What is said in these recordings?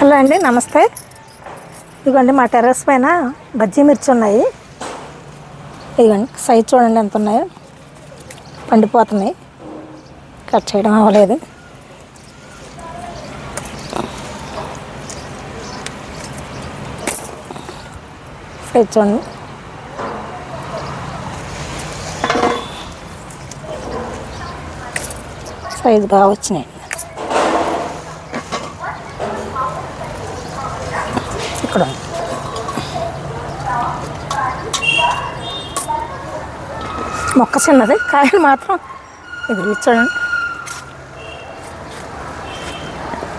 Hello అండి, నమస్తే. ఇదిగోండి మా టెర్రస్ పైన బజ్జీ మిర్చి ఉన్నాయి. ఇదిగోండి సైజ్ చూడండి ఎంత ఉన్నాయో, పండిపోతున్నాయి. కట్ చేయడం అవ్వలేదు. సైజ్ చూడండి. సైజు బాగా వచ్చినాయి. ఇక్కడ మొక్క చిన్నది, కాయలు మాత్రం ఇది చూడండి.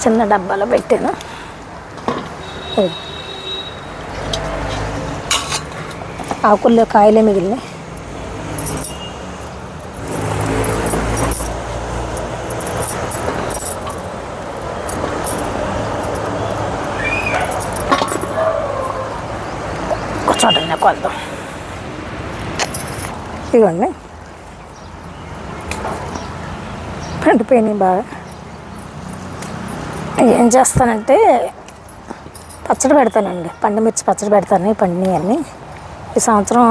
చిన్న డబ్బాలో పెట్టాను. ఆకుల్లో కాయలే మిగిలినాయి. చూడండి కొద్దాం. ఇదిగోండి పండిపోయినాయి బాగా. ఏం చేస్తానంటే పచ్చడి పెడతానండి, మిర్చి పచ్చడి పెడతాను. పండినవి అన్నీ. ఈ సంవత్సరం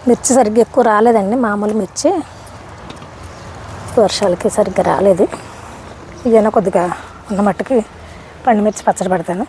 మిర్చి సరిగ్గా ఎక్కువ రాలేదండి. మామూలు మిర్చి వర్షాలకి సరిగ్గా రాలేదు. ఇదైనా కొద్దిగా ఉన్న మట్టుకి మిర్చి పచ్చడి పెడతాను.